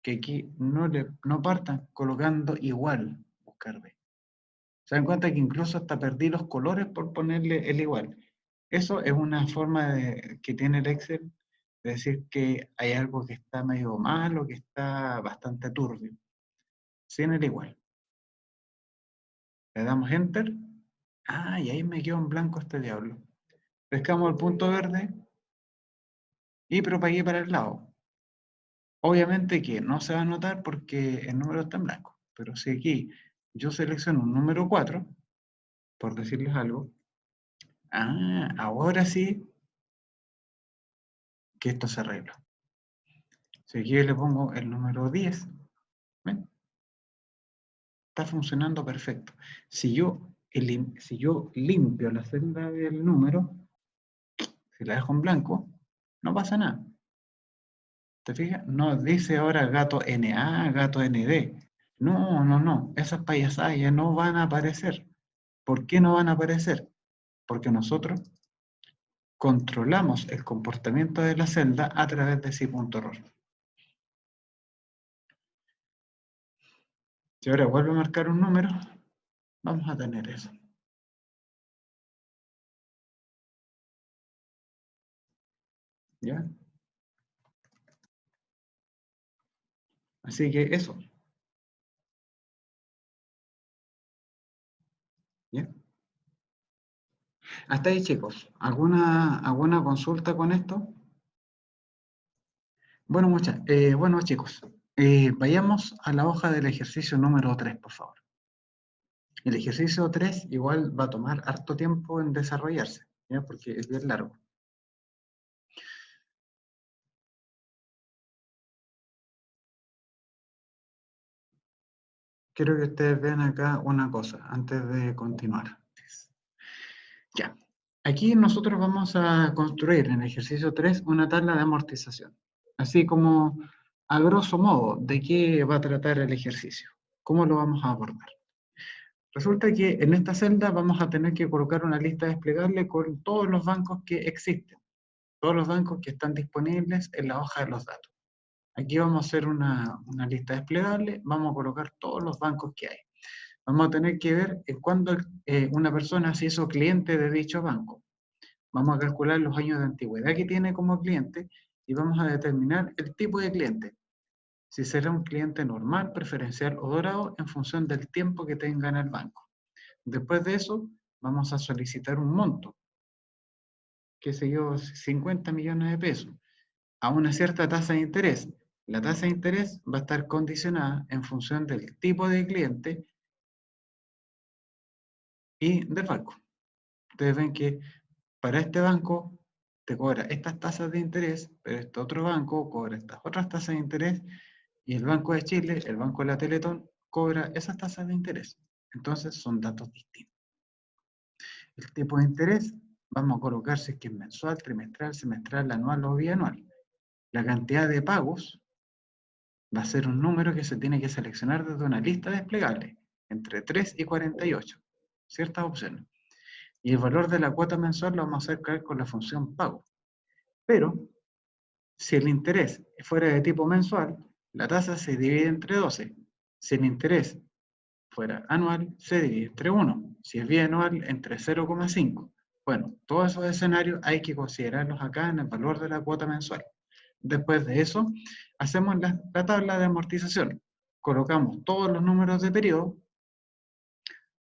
S1: que aquí no partan colocando igual buscar B, Se dan cuenta que incluso hasta perdí los colores por ponerle el igual. Eso es una forma que tiene el Excel de decir que hay algo que está medio mal o que está bastante turbio. Sin el igual. Le damos Enter. Ah, y ahí me quedó en blanco este diablo. Pescamos el punto verde y propagué para el lado. Obviamente que no se va a notar porque el número está en blanco. Pero si aquí yo selecciono un número 4, por decirles algo, ahora sí que esto se arregla. Si aquí le pongo el número 10, ¿ven? Está funcionando perfecto. Si yo limpio la celda del número, si la dejo en blanco, no pasa nada. ¿Te fijas? No dice ahora gato NA, gato ND. No, no, no. Esas payasadas ya no van a aparecer. ¿Por qué no van a aparecer? Porque nosotros controlamos el comportamiento de la celda a través de si.error. Si ahora vuelvo a marcar un número, vamos a tener eso. ¿Ya? Así que eso. ¿Ya? Hasta ahí, chicos. ¿Alguna consulta con esto? Bueno, bueno, chicos, vayamos a la hoja del ejercicio número 3, por favor. El ejercicio 3 igual va a tomar harto tiempo en desarrollarse, ¿ya? Porque es bien largo. Quiero que ustedes vean acá una cosa antes de continuar. Ya. Aquí nosotros vamos a construir en el ejercicio 3 una tabla de amortización. Así como, a grosso modo, ¿de qué va a tratar el ejercicio? ¿Cómo lo vamos a abordar? Resulta que en esta celda vamos a tener que colocar una lista desplegable con todos los bancos que existen, todos los bancos que están disponibles en la hoja de los datos. Aquí vamos a hacer una lista desplegable, vamos a colocar todos los bancos que hay. Vamos a tener que ver cuándo una persona se hizo cliente de dicho banco. Vamos a calcular los años de antigüedad que tiene como cliente y vamos a determinar el tipo de cliente. Si será un cliente normal, preferencial o dorado en función del tiempo que tenga en el banco. Después de eso, vamos a solicitar un monto, qué sé yo, 50 millones de pesos, a una cierta tasa de interés. La tasa de interés va a estar condicionada en función del tipo de cliente y del banco. Ustedes ven que para este banco te cobra estas tasas de interés, pero este otro banco cobra estas otras tasas de interés y el Banco de Chile, el Banco de la Teletón, cobra esas tasas de interés. Entonces son datos distintos. El tipo de interés, vamos a colocar si es que es mensual, trimestral, semestral, anual o bianual. La cantidad de pagos va a ser un número que se tiene que seleccionar desde una lista desplegable, entre 3 y 48, ciertas opciones. Y el valor de la cuota mensual lo vamos a hacer con la función pago. Pero, si el interés fuera de tipo mensual, la tasa se divide entre 12. Si el interés fuera anual, se divide entre 1. Si es bianual, entre 0,5. Bueno, todos esos escenarios hay que considerarlos acá en el valor de la cuota mensual. Después de eso, hacemos la tabla de amortización. Colocamos todos los números de periodo,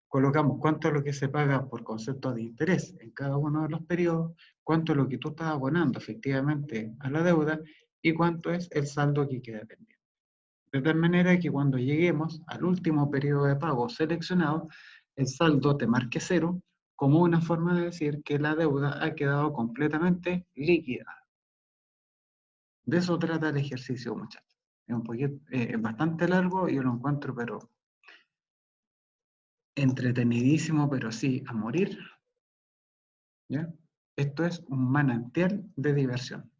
S1: colocamos cuánto es lo que se paga por concepto de interés en cada uno de los periodos, cuánto es lo que tú estás abonando efectivamente a la deuda y cuánto es el saldo que queda pendiente. De tal manera que cuando lleguemos al último periodo de pago seleccionado, el saldo te marque 0 como una forma de decir que la deuda ha quedado completamente líquida. De eso trata el ejercicio, muchachos. Es bastante largo y yo lo encuentro, pero entretenidísimo, pero sí, a morir. ¿Ya? Esto es un manantial de diversión.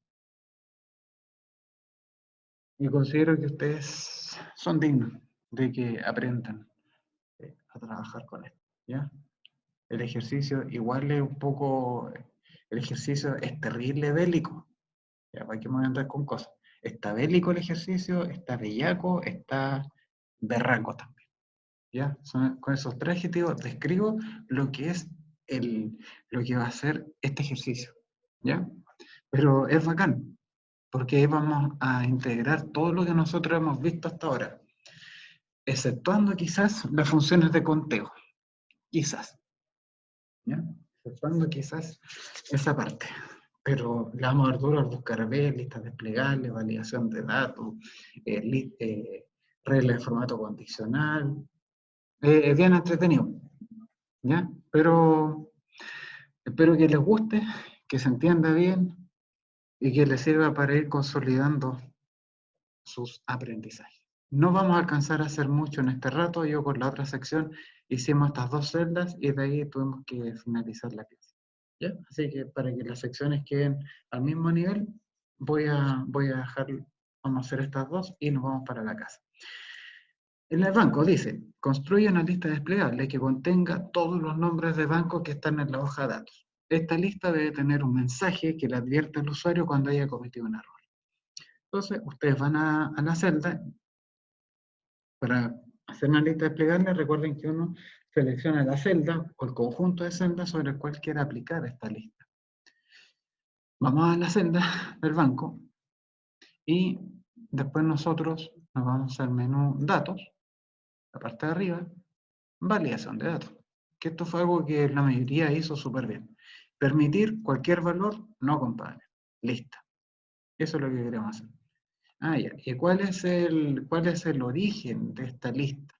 S1: Y considero que ustedes son dignos de que aprendan a trabajar con esto. ¿Ya? El ejercicio igual es un poco, el ejercicio es terrible bélico. Ya, ¿para qué me voy a andar con cosas? Está bélico el ejercicio, está bellaco, está berraco también. ¿ya? Con esos tres adjetivos describo lo que es lo que va a ser este ejercicio, ¿ya? Pero es bacán, porque ahí vamos a integrar todo lo que nosotros hemos visto hasta ahora, exceptuando quizás las funciones de conteo, quizás, ¿ya? Exceptuando quizás esa parte. Pero le vamos a dar duro al buscar B, listas desplegables, validación de datos, reglas de formato condicional. Es bien entretenido, ¿ya? Pero espero que les guste, que se entienda bien y que les sirva para ir consolidando sus aprendizajes. No vamos a alcanzar a hacer mucho en este rato. Yo con la otra sección hicimos estas dos celdas y de ahí tuvimos que finalizar la clase, ¿ya? Así que para que las secciones queden al mismo nivel, voy a dejar, vamos a hacer estas dos y nos vamos para la casa. En el banco dice, construye una lista desplegable que contenga todos los nombres de bancos que están en la hoja de datos. Esta lista debe tener un mensaje que le advierta al usuario cuando haya cometido un error. Entonces, ustedes van a la celda. Para hacer una lista desplegable, recuerden que uno selecciona la celda o el conjunto de celdas sobre el cual quiera aplicar esta lista. Vamos a la celda del banco y después nosotros nos vamos al menú Datos, la parte de arriba, Validación de datos. Que esto fue algo que la mayoría hizo súper bien. Permitir cualquier valor no comparable. Lista. Eso es lo que queremos hacer. Ah, ya. ¿Y cuál es el origen de esta lista?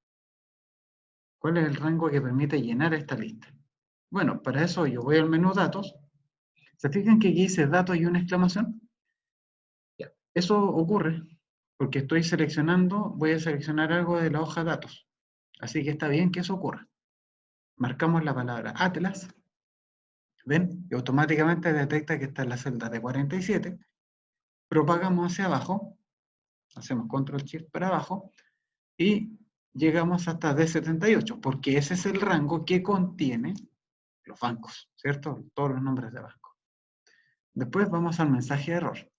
S1: ¿Cuál es el rango que permite llenar esta lista? Bueno, para eso yo voy al menú Datos. ¿Se fijan que aquí dice Datos y una exclamación? Ya. Eso ocurre porque estoy seleccionando, voy a seleccionar algo de la hoja Datos. Así que está bien que eso ocurra. Marcamos la palabra Atlas. ¿Ven? Y automáticamente detecta que está en la celda de 47. Propagamos hacia abajo. Hacemos Control Shift para abajo. Y llegamos hasta D78, porque ese es el rango que contiene los bancos, ¿cierto? Todos los nombres de banco. Después vamos al mensaje de error.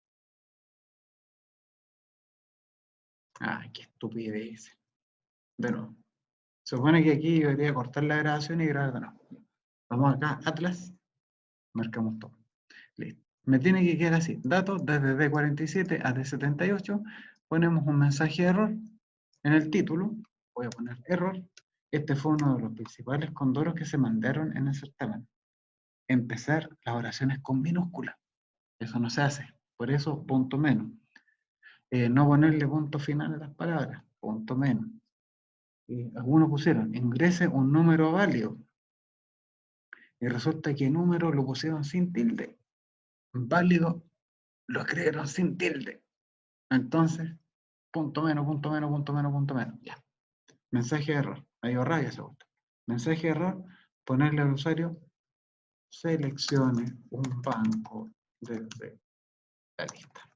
S1: Ay, qué estupidez. De nuevo. Se supone que aquí yo debería cortar la grabación y grabar de nuevo. Vamos acá, Atlas. Marcamos todo. Listo. Me tiene que quedar así. Datos desde D47 a D78. Ponemos un mensaje de error. En el título voy a poner error. Este fue uno de los principales condoros que se mandaron en el certamen. Empezar las oraciones con minúscula. Eso no se hace. Por eso, punto menos. No ponerle punto final a las palabras. Punto menos. Algunos pusieron, ingrese un número válido. Y resulta que número lo pusieron sin tilde. Válido lo escribieron sin tilde. Entonces, punto menos, punto menos, punto menos, punto menos. Ya. Mensaje de error. Me dio rabia ese gusto. Mensaje de error, ponerle al usuario, seleccione un banco desde la lista.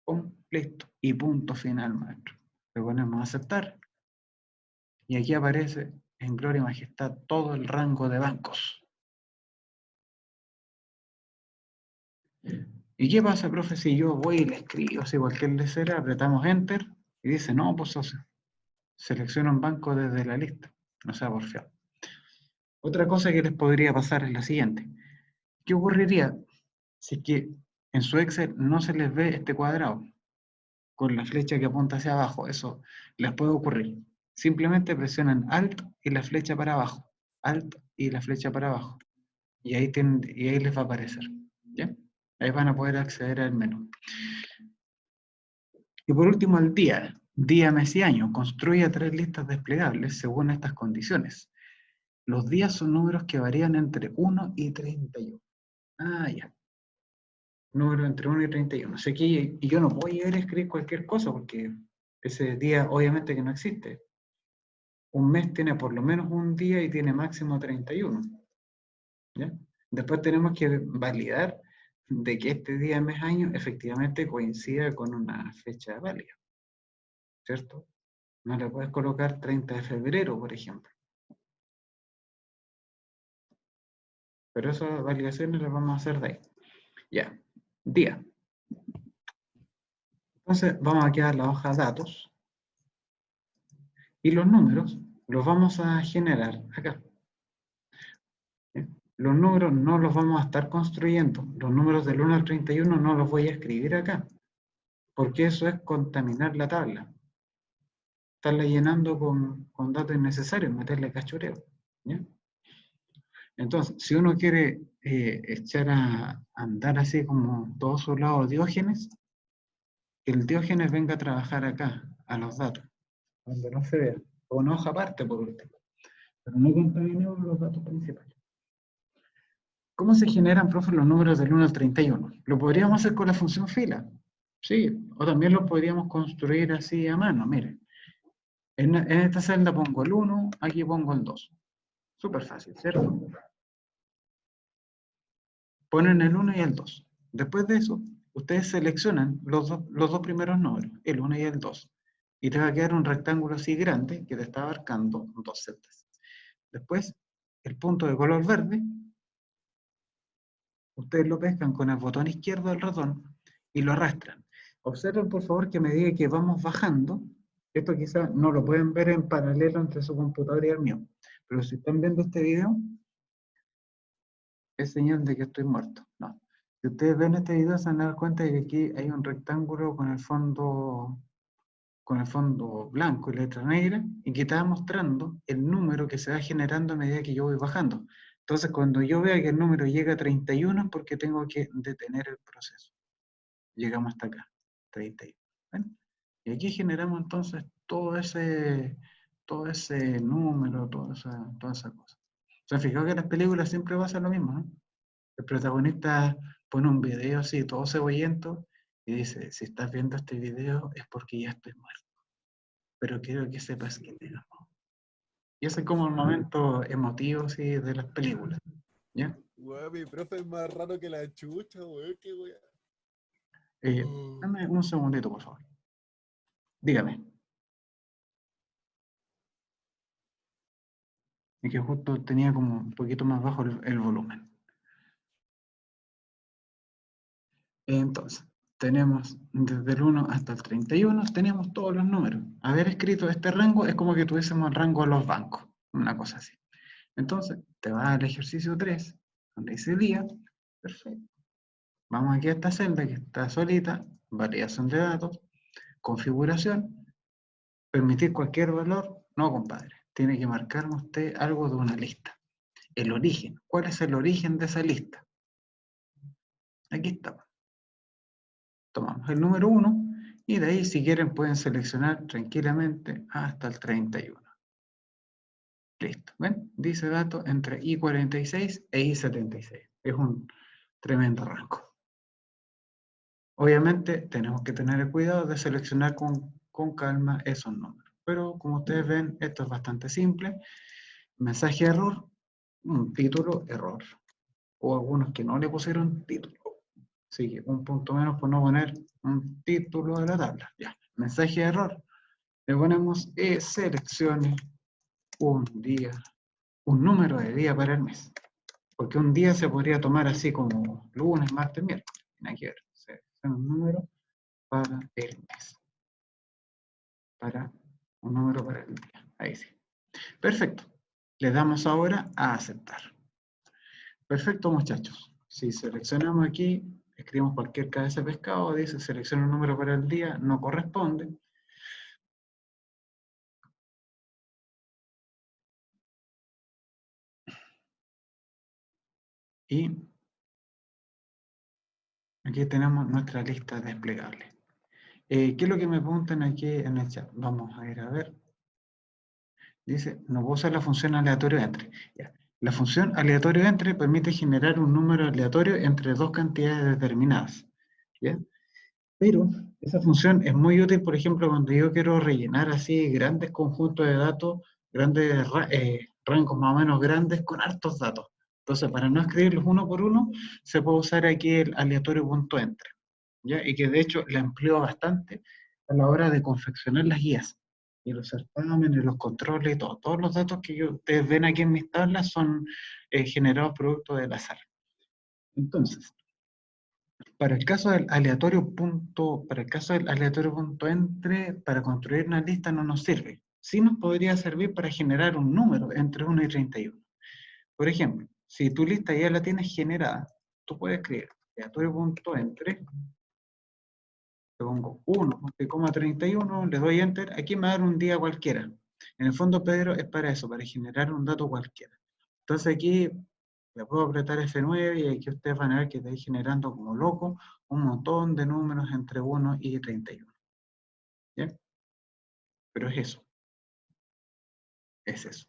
S1: Pum, listo. Y punto final, maestro. Le ponemos a aceptar. Y aquí aparece en gloria y majestad todo el rango de bancos. ¿Y qué pasa, profe, si yo voy y le escribo así cualquier lecera, apretamos Enter y dice, no, pues socio, selecciona un banco desde la lista, no sea porfiado. Otra cosa que les podría pasar es la siguiente. ¿Qué ocurriría si es que en su Excel no se les ve este cuadrado con la flecha que apunta hacia abajo? Eso les puede ocurrir. Simplemente presionan Alt y la flecha para abajo. Alt y la flecha para abajo. Y ahí les va a aparecer. ¿Ya? Ahí van a poder acceder al menú. Y por último, el día. Día, mes y año. Construye 3 listas desplegables según estas condiciones. Los días son números que varían entre 1 y 31. Ah, ya. Número entre 1 y 31. Así que yo no voy a ir a escribir cualquier cosa porque ese día obviamente que no existe. Un mes tiene por lo menos un día y tiene máximo 31. ¿Ya? Después tenemos que validar de que este día, mes, año efectivamente coincida con una fecha válida. ¿Cierto? No le puedes colocar 30 de febrero, por ejemplo. Pero esas validaciones las vamos a hacer de ahí. Ya. Día. Entonces vamos a quedar la hoja de datos. Y los números los vamos a generar acá. Los números no los vamos a estar construyendo. Los números del 1 al 31 no los voy a escribir acá, porque eso es contaminar la tabla. Estarla llenando con datos innecesarios, meterle cachureo. ¿Ya? Entonces, si uno quiere echar a andar así como todo su lado Diógenes, que el Diógenes venga a trabajar acá, a los datos, donde no se vea, o una hoja aparte por último, pero no contaminemos los datos principales. ¿Cómo se generan, profe, los números del 1 al 31? Lo podríamos hacer con la función fila, sí, o también lo podríamos construir así a mano, mire. En esta celda pongo el 1, aquí pongo el 2. Súper fácil, ¿cierto? Ponen el 1 y el 2. Después de eso, ustedes seleccionan los dos primeros números, el 1 y el 2. Y te va a quedar un rectángulo así grande que te está abarcando dos celdas. Después, el punto de color verde, ustedes lo pescan con el botón izquierdo del ratón y lo arrastran. Observen, por favor, que a medida que vamos bajando, esto quizás no lo pueden ver en paralelo entre su computador y el mío, pero si están viendo este video, es señal de que estoy muerto. No. Si ustedes ven este video, se van a dar cuenta de que aquí hay un rectángulo con el fondo blanco y letra negra, y que está mostrando el número que se va generando a medida que yo voy bajando. Entonces, cuando yo vea que el número llega a 31, es porque tengo que detener el proceso. Llegamos hasta acá, 31. ¿Ven? Y aquí generamos entonces todo ese número, toda esa cosa. ¿Se han fijado que en las películas siempre pasa lo mismo, no? El protagonista pone un video así, todo cebollento, y dice, si estás viendo este video es porque ya estoy muerto. Pero quiero que sepas que te amo. Y ese es como el momento emotivo, sí, de las películas. ¿Ya?
S2: Weón, mi profe es más raro que la chucha, weón, qué weón.
S1: Dame un segundito, por favor. Dígame. Es que justo tenía como un poquito más bajo el volumen. Entonces, tenemos desde el 1 hasta el 31, tenemos todos los números. Haber escrito este rango es como que tuviésemos el rango de los bancos, una cosa así. Entonces, te vas al ejercicio 3, donde dice día, perfecto. Vamos aquí a esta celda que está solita, variación de datos, configuración, permitir cualquier valor, no compadre, tiene que marcarme usted algo de una lista. El origen, ¿cuál es el origen de esa lista? Aquí está. Tomamos el número 1 y de ahí si quieren pueden seleccionar tranquilamente hasta el 31. Listo, ¿ven? Dice dato entre I46 e I76. Es un tremendo rango. Obviamente tenemos que tener el cuidado de seleccionar con calma esos números. Pero como ustedes ven, esto es bastante simple. Mensaje error, un título error. O algunos que no le pusieron título. Así que un punto menos por no poner un título de la tabla. Ya. Mensaje de error. Le ponemos seleccione un día, un número de día para el mes. Porque un día se podría tomar así como lunes, martes, miércoles. Nada que ver. Seleccione un número para el mes. Un número para el día. Ahí sí. Perfecto. Le damos ahora a aceptar. Perfecto, muchachos. Si seleccionamos aquí, escribimos cualquier cabeza de pescado, dice selecciona un número para el día, no corresponde. Y aquí tenemos nuestra lista desplegable. ¿Qué es lo que me preguntan aquí en el chat? Vamos a ir a ver. Dice, no puedo usar la función aleatorio entre. Ya. La función aleatorio entre permite generar un número aleatorio entre dos cantidades determinadas. ¿Ya? Pero esa función es muy útil, por ejemplo, cuando yo quiero rellenar así grandes conjuntos de datos, grandes rangos más o menos grandes con hartos datos. Entonces, para no escribirlos uno por uno, se puede usar aquí el aleatorio.entre. ¿Ya? Y que de hecho la empleo bastante a la hora de confeccionar las guías y los certámenes, los controles y todo. Todos los datos que ustedes ven aquí en mis tablas son generados producto del azar. Entonces, para el caso del aleatorio punto entre, para construir una lista no nos sirve. sí nos podría servir para generar un número entre 1 y 31. Por ejemplo, si tu lista ya la tienes generada, tú puedes escribir aleatorio.entre, le pongo 1,31, le doy enter, aquí me va a dar un día cualquiera. En el fondo, Pedro, es para eso, para generar un dato cualquiera. Entonces aquí le puedo apretar F9 y aquí ustedes van a ver que está generando como loco un montón de números entre 1 y 31. ¿Ya? Pero es eso. Es eso.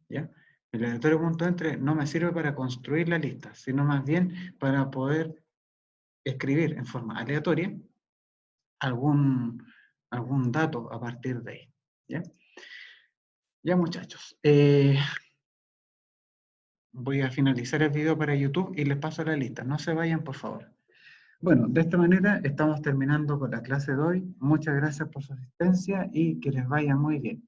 S1: ¿Ya? El aleatorio.entre no me sirve para construir la lista, sino más bien para poder escribir en forma aleatoria algún dato a partir de ahí. ¿Ya? Ya, muchachos. Voy a finalizar el video para YouTube y les paso la lista. No se vayan, por favor. Bueno, de esta manera estamos terminando con la clase de hoy. Muchas gracias por su asistencia y que les vaya muy bien.